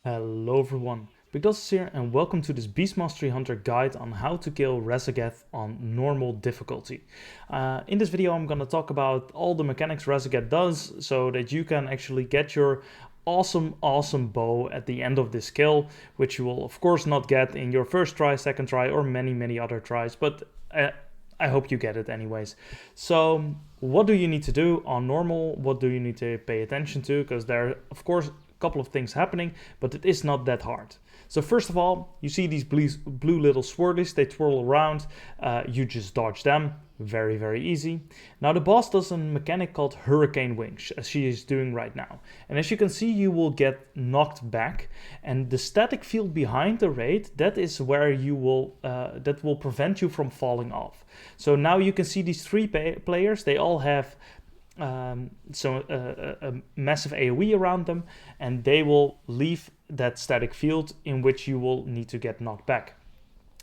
Hello everyone, Bigdos here and welcome to this Beast Mastery Hunter guide on how to kill Raszegath on normal difficulty. In this video I'm going to talk about all the mechanics Raszegath does so that you can actually get your awesome bow at the end of this kill, which you will of course not get in your first try, second try or many other tries, but I hope you get it anyways. So what do you need to do on normal? What do you need to pay attention to? Because there are of course couple of things happening, but it is not that hard. So first of all, you see these blue little swirlies, they twirl around, you just dodge them, very easy. Now the boss does a mechanic called Hurricane Wings, as she is doing right now. And as you can see, you will get knocked back, and the static field behind the raid, that is where you will, that will prevent you from falling off. So now you can see these three players, they all have a massive AoE around them, and they will leave that static field in which you will need to get knocked back.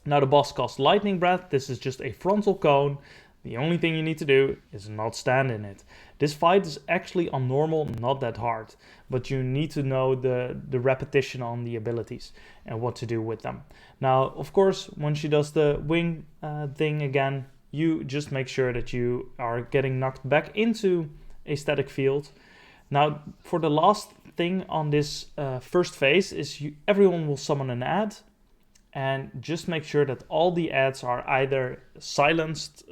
Now the boss casts Lightning Breath. This is just a frontal cone. The only thing you need to do is not stand in it. This fight is actually on normal not that hard, but you need to know the repetition on the abilities and what to do with them. Now of course when she does the wing thing again, you just make sure that you are getting knocked back into a static field. Now, for the last thing on this first phase is everyone will summon an ad, and just make sure that all the ads are either silenced,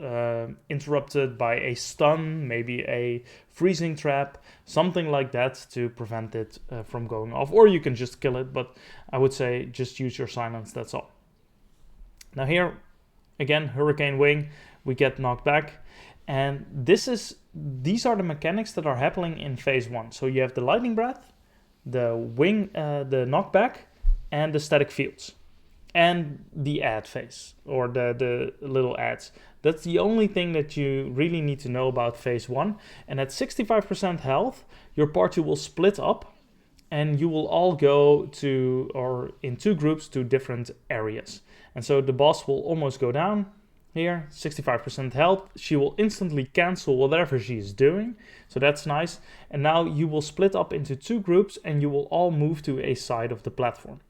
interrupted by a stun, maybe a freezing trap, something like that to prevent it from going off. Or you can just kill it, but I would say just use your silence, that's all. Now here, again, Hurricane Wing, we get knocked back, and these are the mechanics that are happening in phase 1. So you have the Lightning Breath, the wing, the knockback, and the static fields, and the ad phase, or the little ads. That's the only thing that you really need to know about phase 1. And at 65% health, your party will split up, and you will all go to, or in two groups, to different areas. And so the boss will almost go down here, 65% health. She will instantly cancel whatever she is doing, so that's nice. And now you will split up into two groups, and you will all move to a side of the platform.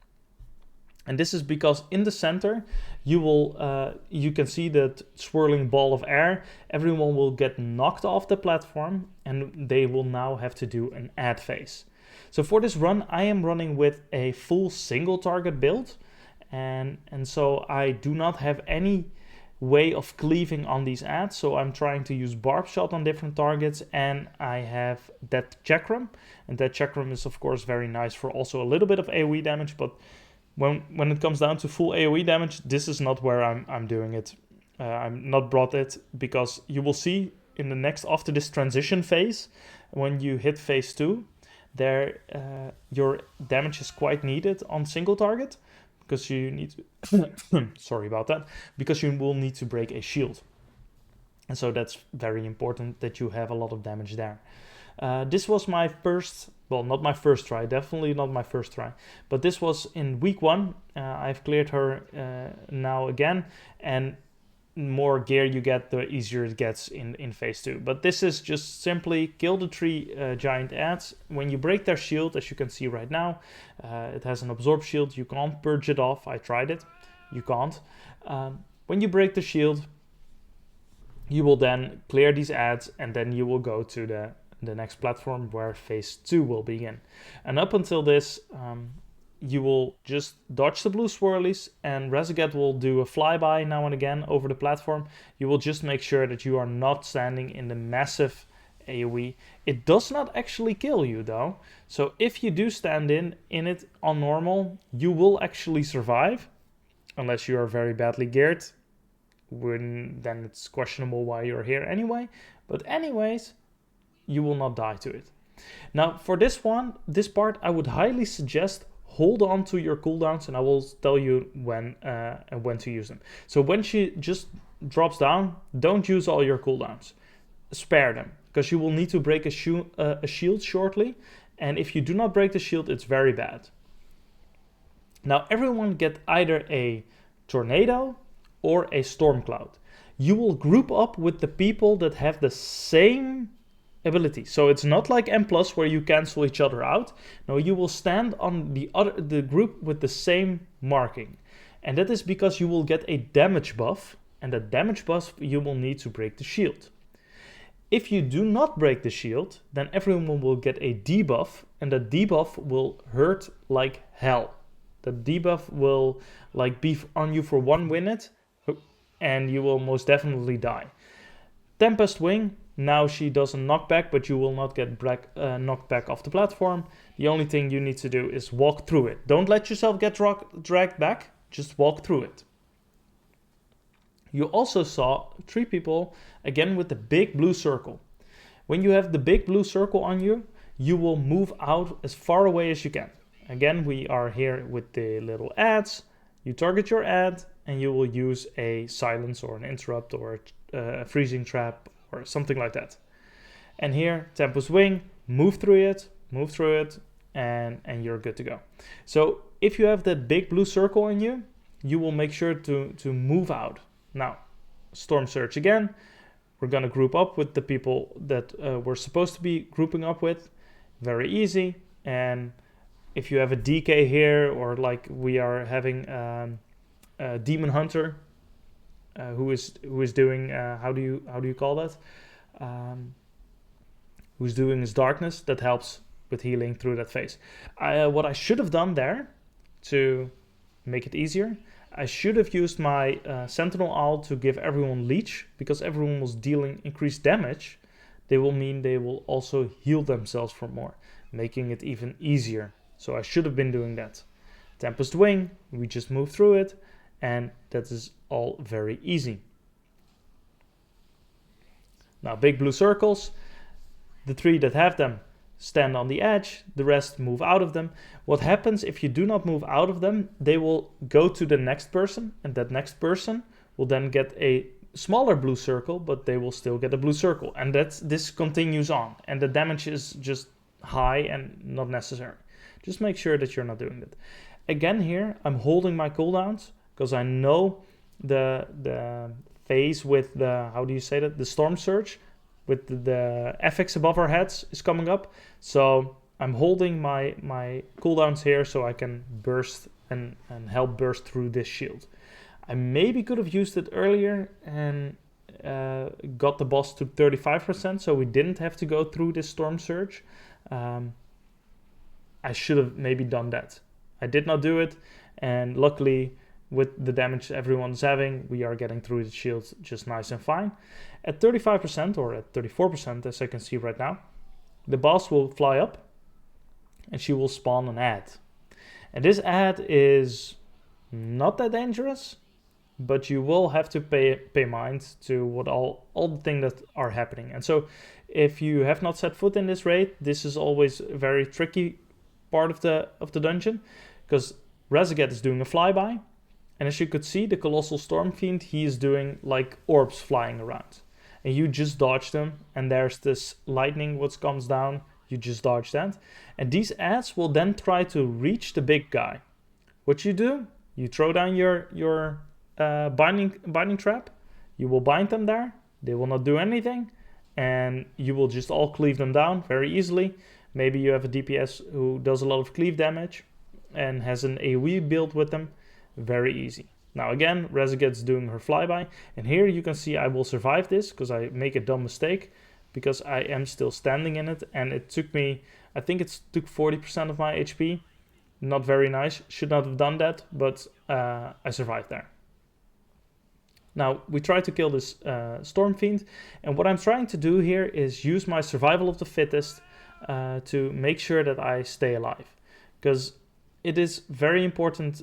And this is because in the center, you can see that swirling ball of air. Everyone will get knocked off the platform, and they will now have to do an ad phase. So for this run, I am running with a full single target build, and so I do not have any way of cleaving on these ads, so I'm trying to use barb shot on different targets, and I have that chakram, and that chakram is of course very nice for also a little bit of AoE damage, but when it comes down to full AoE damage, this is not where I'm doing it. I'm not brought it, because you will see in the next, after this transition phase, when you hit phase 2, there your damage is quite needed on single target, because you need to sorry about that, because you will need to break a shield, and so that's very important that you have a lot of damage there. This was my first, well, not my first try, definitely not my first try, but this was in week 1. I've cleared her now again, and more gear you get, the easier it gets in phase 2. But this is just simply kill the 3 giant ads. When you break their shield, as you can see right now, it has an absorb shield. You can't purge it off. I tried it. You can't. When you break the shield, you will then clear these ads, and then you will go to the next platform where phase 2 will begin. And up until this, you will just dodge the blue swirlies, and Raszegath will do a flyby now and again over the platform. You will just make sure that you are not standing in the massive AoE. It does not actually kill you though, so if you do stand in it on normal, you will actually survive, unless you are very badly geared, then it's questionable why you're here anyway. But anyways, you will not die to it. Now for this part, I would highly suggest hold on to your cooldowns, and I will tell you when to use them. So when she just drops down, don't use all your cooldowns. Spare them, because you will need to break a shield shortly, and if you do not break the shield, it's very bad. Now everyone get either a tornado or a storm cloud. You will group up with the people that have the same ability. So it's not like M+ where you cancel each other out. No, you will stand on the group with the same marking. And that is because you will get a damage buff, and that damage buff you will need to break the shield. If you do not break the shield, then everyone will get a debuff, and that debuff will hurt like hell. The debuff will like be on you for 1 minute, and you will most definitely die. Tempest Wing, now she does a knockback, but you will not get knocked back off the platform. The only thing you need to do is walk through it. Don't let yourself get dragged back, just walk through it. You also saw 3 people, again with the big blue circle. When you have the big blue circle on you, you will move out as far away as you can. Again, we are here with the little ads. You target your ad, and you will use a silence or an interrupt or a freezing trap or something like that. And here, Tempest Wing, move through it, and you're good to go. So if you have that big blue circle on you, you will make sure to move out. Now, Storm Surge again. We're going to group up with the people that we're supposed to be grouping up with. Very easy. And if you have a DK here, or like we are having a Demon Hunter who is doing how do you call that? Who's doing his darkness, that helps with healing through that phase. What I should have done there to make it easier, I should have used my Sentinel Owl to give everyone leech, because everyone was dealing increased damage. They will also heal themselves for more, making it even easier. So I should have been doing that. Tempest Wing, we just move through it, and that is all very easy. Now, big blue circles, the 3 that have them stand on the edge, the rest move out of them. What happens if you do not move out of them, they will go to the next person, and that next person will then get a smaller blue circle, but they will still get a blue circle. And this continues on, and the damage is just high and not necessary. Just make sure that you're not doing that. Again here, I'm holding my cooldowns, because I know the phase with the, how do you say that, the Storm Surge, with the FX above our heads is coming up. So I'm holding my cooldowns here so I can burst and help burst through this shield. I maybe could have used it earlier and got the boss to 35%, so we didn't have to go through this Storm Surge. I should have maybe done that. I did not do it, and luckily with the damage everyone's having, we are getting through the shields just nice and fine. At 35% or at 34%, as I can see right now, the boss will fly up and she will spawn an ad. And this ad is not that dangerous, but you will have to pay mind to what all the things that are happening. And so if you have not set foot in this raid, this is always a very tricky part of the dungeon, because Raszegath is doing a flyby. And as you could see, the Colossal Storm Fiend, he is doing like orbs flying around. And you just dodge them, and there's this lightning what comes down, you just dodge that. And these ads will then try to reach the big guy. What you do, you throw down your binding trap, you will bind them there, they will not do anything, and you will just all cleave them down very easily. Maybe you have a DPS who does a lot of cleave damage and has an AoE build with them. Very easy. Now again, Raszegath's doing her flyby, and here you can see I will survive this because I make a dumb mistake, because I am still standing in it, and it took me, I think it took 40% of my HP. Not very nice, should not have done that, but I survived there. Now we try to kill this Storm Fiend, and what I'm trying to do here is use my survival of the fittest to make sure that I stay alive, because it is very important.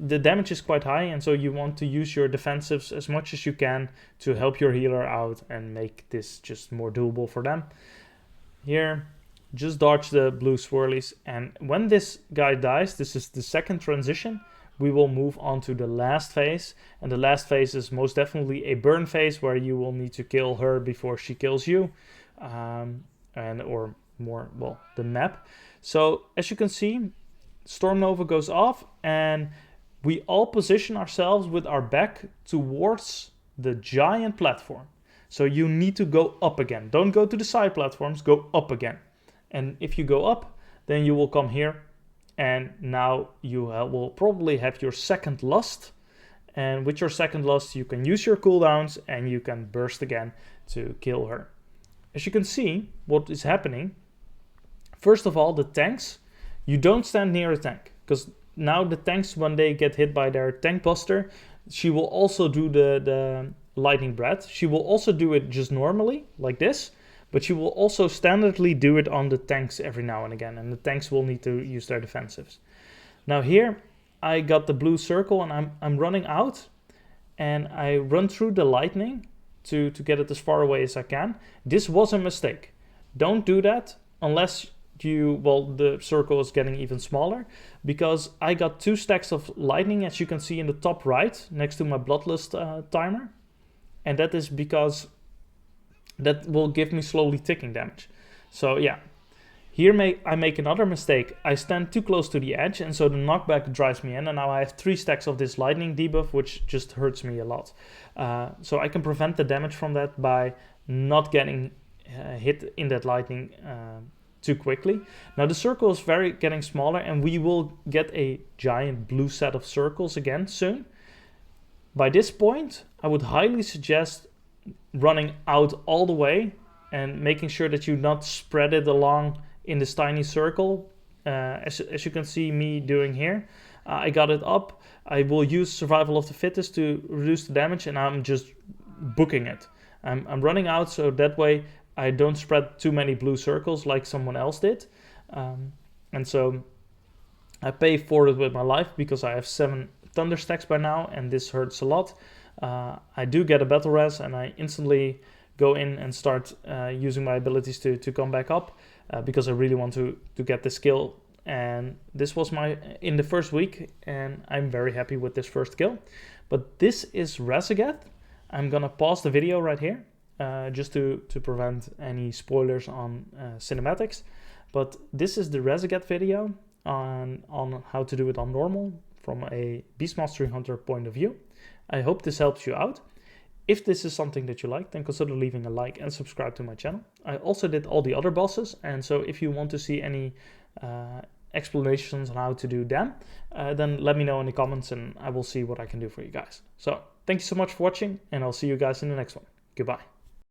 The damage is quite high, and so you want to use your defensives as much as you can to help your healer out and make this just more doable for them. Here, just dodge the blue swirlies, and when this guy dies, this is the second transition, we will move on to the last phase, and the last phase is most definitely a burn phase where you will need to kill her before she kills you, or more, well, the map. So as you can see, Storm Nova goes off, and we all position ourselves with our back towards the giant platform. So you need to go up again. Don't go to the side platforms, go up again. And if you go up, then you will come here, and now you will probably have your second lust. And with your second lust, you can use your cooldowns and you can burst again to kill her. As you can see, what is happening, first of all, the tanks, you don't stand near a tank, because now the tanks, when they get hit by their tank buster, she will also do the lightning breath. She will also do it just normally, like this, but she will also standardly do it on the tanks every now and again, and the tanks will need to use their defensives. Now here, I got the blue circle, and I'm running out, and I run through the lightning to get it as far away as I can. This was a mistake. Don't do that unless the circle is getting even smaller, because I got 2 stacks of lightning, as you can see in the top right, next to my bloodlust timer. And that is because that will give me slowly ticking damage. So yeah, here I make another mistake. I stand too close to the edge, and so the knockback drives me in, and now I have 3 stacks of this lightning debuff, which just hurts me a lot. So I can prevent the damage from that by not getting hit in that lightning too quickly. Now the circle is getting smaller, and we will get a giant blue set of circles again soon. By this point, I would highly suggest running out all the way and making sure that you not spread it along in this tiny circle, as you can see me doing here. I got it up. I will use survival of the fittest to reduce the damage, and I'm just booking it. I'm running out, so that way I don't spread too many blue circles like someone else did. And so I pay for it with my life, because I have 7 thunder stacks by now, and this hurts a lot. I do get a battle res, and I instantly go in and start using my abilities to come back up, because I really want to get this kill. And this was in the first week, and I'm very happy with this first kill. But this is Raszegath. I'm gonna pause the video right here, just to prevent any spoilers on cinematics. But this is the Raszegath video on how to do it on normal from a Beast Mastery Hunter point of view. I hope this helps you out. If this is something that you like, then consider leaving a like and subscribe to my channel. I also did all the other bosses, and so if you want to see any explanations on how to do them, then let me know in the comments, and I will see what I can do for you guys. So thank you so much for watching, and I'll see you guys in the next one. Goodbye.